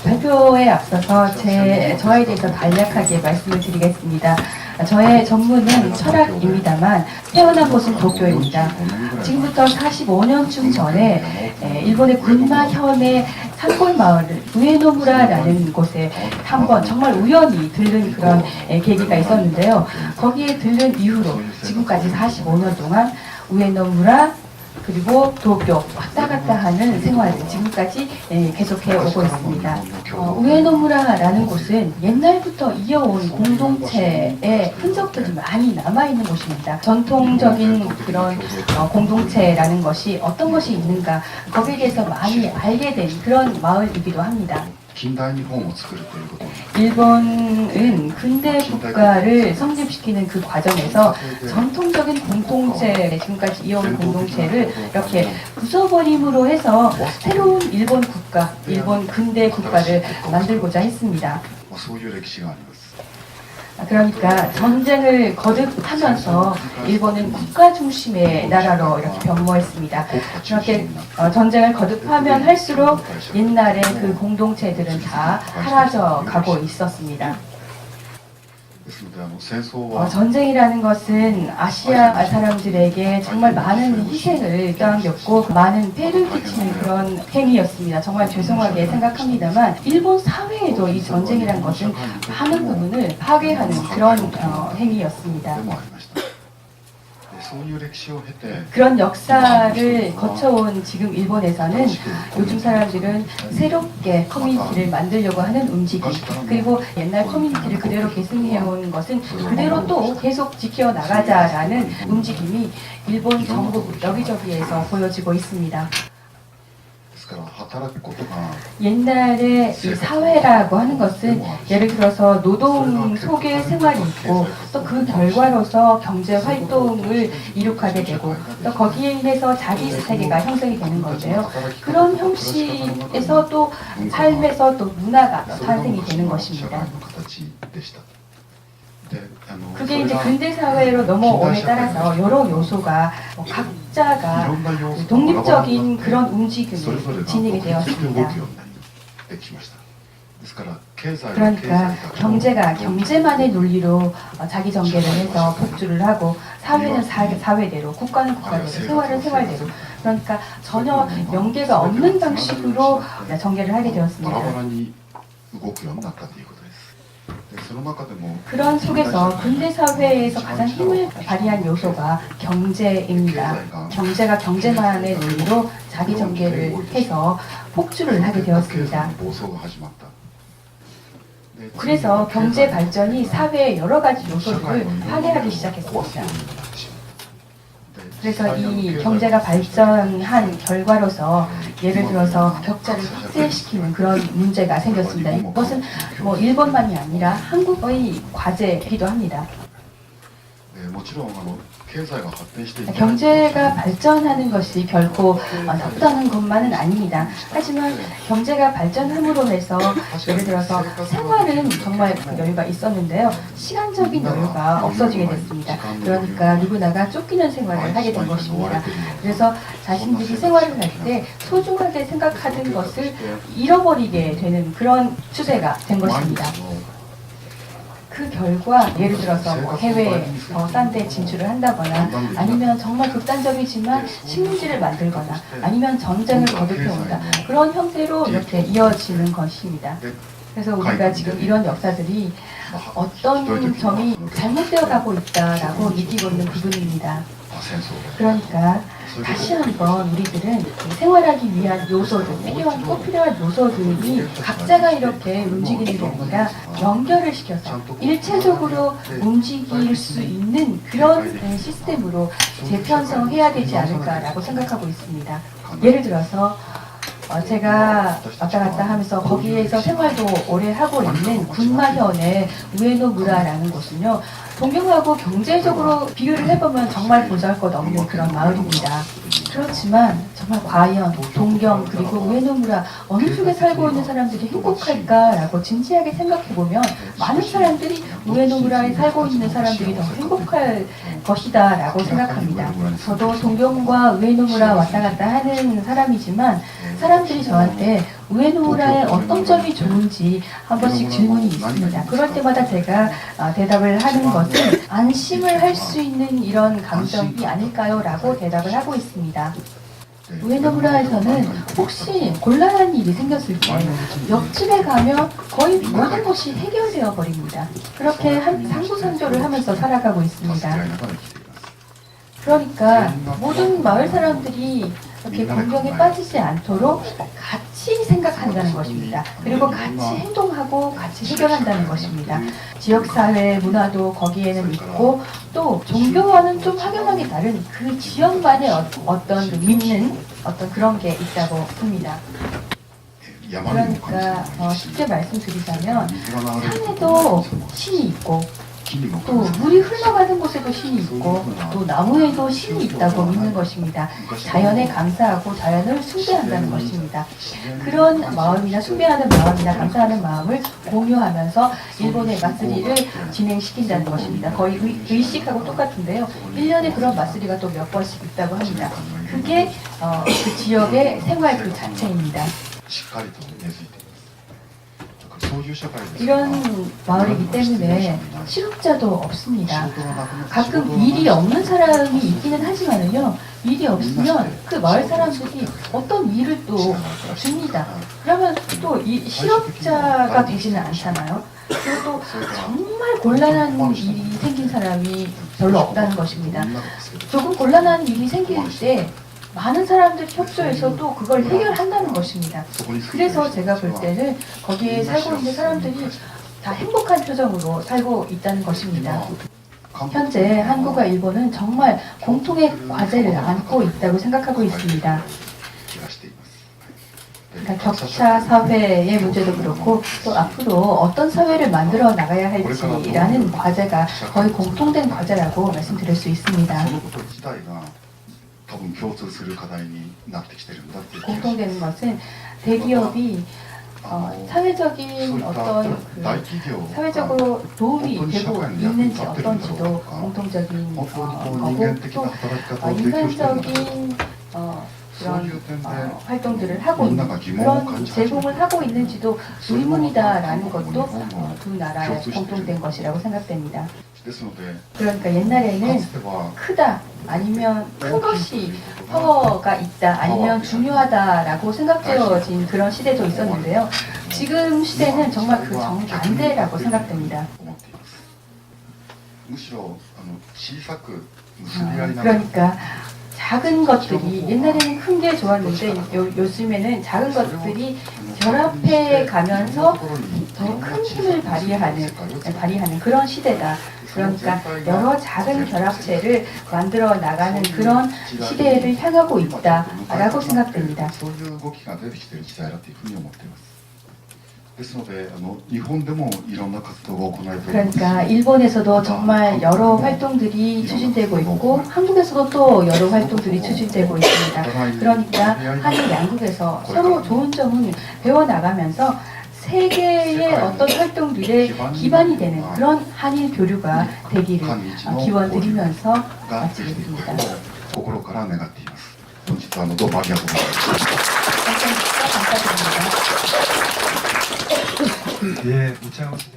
발표에 앞서서 저에 대해서 간략하게 말씀을 드리겠습니다. 저의 전문은 철학입니다만 태어난 곳은 도쿄입니다. 지금부터 45년쯤 전에 일본의 군마현의 산골 마을 우에노무라라는 곳에 한번 정말 우연히 들른 그런 계기가 있었는데요. 거기에 들른 이후로 지금까지 45년 동안 우에노무라 그리고 도쿄 왔다 갔다 하는 생활을 지금까지 계속해 오고 있습니다. 우에노무라라는 곳은 옛날부터 이어온 공동체의 흔적들이 많이 남아있는 곳입니다. 전통적인 그런 공동체라는 것이 어떤 것이 있는가 거기에 대해서 많이 알게 된 그런 마을이기도 합니다. 일본은 근대 국가를 성립시키는 그 과정에서 전통적인 공동체, 지금까지 이어온 공동체를 이렇게 부숴버림으로 해서 새로운 일본 국가, 일본 근대 국가를 만들고자 했습니다. 그러니까 전쟁을 거듭하면서 일본은 국가 중심의 나라로 이렇게 변모했습니다. 그렇게 전쟁을 거듭하면 할수록 옛날의 그 공동체들은 다 사라져 가고 있었습니다. 전쟁이라는 것은 아시아 사람들에게 정말 많은 희생을 떠안겼고 많은 폐를 끼치는 그런 행위였습니다. 정말 죄송하게 생각합니다만 일본 사회에도 이 전쟁이라는 것은 많은 부분을 파괴하는 그런 행위였습니다. 그런 역사를 거쳐온 지금 일본에서는 요즘 사람들은 새롭게 커뮤니티를 만들려고 하는 움직임, 그리고 옛날 커뮤니티를 그대로 계승해온 것은 그대로 또 계속 지켜나가자라는 움직임이 일본 전국 여기저기에서 보여지고 있습니다. 옛날에 이 사회라고 하는 것은 예를 들어서 노동 속의 생활이 있고 또 그 결과로서 경제 활동을 이룩하게 되고 또 거기에 인해서 자기 세계가 형성이 되는 건데요. 그런 형식에서 또 삶에서 또 문화가 탄생이 되는 것입니다. 그게 이제 근대 사회로 넘어옴에 따라서 여러 요소가 각자가 독립적인 그런 움직임을 지니게 되었습니다. 그러니까 경제가 경제만의 논리로 자기 전개를 해서 복주를 하고 사회는 사회대로, 국가는 국가대로, 생활은 생활대로, 그러니까 전혀 연계가 없는 방식으로 전개를 하게 되었습니다. 그런 속에서 근대 사회에서 가장 힘을 발휘한 요소가 경제입니다. 경제가 경제만의 논리로 자기 전개를 해서 폭주를 하게 되었습니다. 그래서 경제 발전이 사회의 여러 가지 요소들을 파괴하기 시작했습니다. 그래서 이 경제가 발전한 결과로서 예를 들어서 격차를 확대시키는 그런 문제가 생겼습니다. 이것은 뭐 일본만이 아니라 한국의 과제이기도 합니다. 경제가 발전하는 것이 결코 나쁘다는 것만은 아닙니다. 하지만 경제가 발전함으로 해서 예를 들어서 생활은 정말 여유가 있었는데요. 시간적인 여유가 없어지게 됐습니다. 그러니까 누구나가 쫓기는 생활을 하게 된 것입니다. 그래서 자신들이 생활을 할 때 소중하게 생각하는 것을 잃어버리게 되는 그런 추세가 된 것입니다. 그 결과 예를 들어서 뭐 해외에 더 싼 데 진출을 한다거나 아니면 정말 극단적이지만 식민지를 만들거나 아니면 전쟁을 거듭해온다. 그런 형태로 이렇게 이어지는 것입니다. 그래서 우리가 지금 이런 역사들이 어떤 점이 잘못되어 가고 있다라고 느끼고 있는 부분입니다. 그러니까 다시 한번 우리들은 생활하기 위한 요소들, 꼭 필요한 요소들이 각자가 이렇게 움직이는 게 아니라 연결을 시켜서 일체적으로 움직일 수 있는 그런 시스템으로 재편성해야 되지 않을까라고 생각하고 있습니다. 예를 들어서 제가 왔다 갔다 하면서 거기에서 생활도 오래 하고 있는 군마현의 우에노무라라는 곳은요. 동경하고 경제적으로 비교를 해보면 정말 보잘것없는 그런 마을입니다. 그렇지만 정말 과연 동경 그리고 우에노무라 어느 쪽에 살고 있는 사람들이 행복할까라고 진지하게 생각해보면 많은 사람들이 우에노무라에 살고 있는 사람들이 더 행복할 것이다 라고 생각합니다. 저도 동경과 우에노무라 왔다 갔다 하는 사람이지만 사람들이 저한테 우에노우라의 어떤 점이 좋은지 한 번씩 질문이 있습니다. 그럴 때마다 제가 대답을 하는 것은 안심을 할 수 있는 이런 감정이 아닐까요? 라고 대답을 하고 있습니다. 우에노무라에서는 혹시 곤란한 일이 생겼을 때 옆집에 가면 거의 모든 것이 해결되어 버립니다. 그렇게 상부상조를 하면서 살아가고 있습니다. 그러니까 모든 마을 사람들이 이렇게 공경에 빠지지 않도록 같이 생각한다는 것입니다. 그리고 같이 행동하고 같이 해결한다는 것입니다. 지역사회 문화도 거기에는 있고 또 종교와는 좀 확연하게 다른 그 지역만의 어떤 믿는 어떤 그런 게 있다고 봅니다. 그러니까 쉽게 말씀드리자면 산에도 신이 있고 또 물이 흘러가는 곳에도 신이 있고 또 나무에도 신이 있다고 믿는 것입니다. 자연에 감사하고 자연을 숭배한다는 것입니다. 그런 마음이나 숭배하는 마음이나 감사하는 마음을 공유하면서 일본의 마쓰리를 진행시킨다는 것입니다. 거의 의식하고 똑같은데요. 1년에 그런 마쓰리가 또 몇 번씩 있다고 합니다. 그게 그 지역의 생활 그 자체입니다. 이런 마을이기 때문에 실업자도 없습니다. 가끔 일이 없는 사람이 있기는 하지만요, 일이 없으면 그 마을 사람들이 어떤 일을 또 줍니다. 그러면 또 이 실업자가 되지는 않잖아요. 그리고 또 정말 곤란한 일이 생긴 사람이 별로 없다는 것입니다. 조금 곤란한 일이 생길 때 많은 사람들이 협조해서 또 그걸 해결한다는 것입니다. 그래서 제가 볼 때는 거기에 살고 있는 사람들이 다 행복한 표정으로 살고 있다는 것입니다. 현재 한국과 일본은 정말 공통의 과제를 안고 있다고 생각하고 있습니다. 그러니까 격차 사회의 문제도 그렇고 또 앞으로 어떤 사회를 만들어 나가야 할지라는 과제가 거의 공통된 과제라고 말씀드릴 수 있습니다. 공통되는 것은 대기업이 사회적인 어떤 사회적으로 도움이 되고 있는지 어떤지도 공통적인 거고 또 인간적인 그런 활동들을 하고 있는 그런 제공을 하고 있는지도 의문이다라는 것도 두 나라의 공통된 것이라고 생각됩니다. 그러니까 옛날에는 크다 아니면 큰 것이 파워가 있다 아니면 중요하다라고 생각되어진 그런 시대도 있었는데요. 지금 시대는 정말 그 정반대라고 생각됩니다. 그러니까 작은 것들이 옛날에는 큰 게 좋았는데 요즘에는 작은 것들이 결합해 가면서 더 큰 힘을 발휘하는 그런 시대다. 그러니까 여러 작은 결합체를 만들어 나가는 그런 시대를 향하고 있다라고 생각됩니다. 그러니까 일본에서도 정말 여러 활동들이 추진되고 있고 한국에서도 또 여러 활동들이 추진되고 있습니다. 그러니까 한일 양국에서 서로 좋은 점은 배워나가면서 세계의 어떤 활동들의 기반이 되는 그런 한일 교류가 되기를 기원드리면서 마치겠습니다. 감사드립니다. 예, 우창호 씨.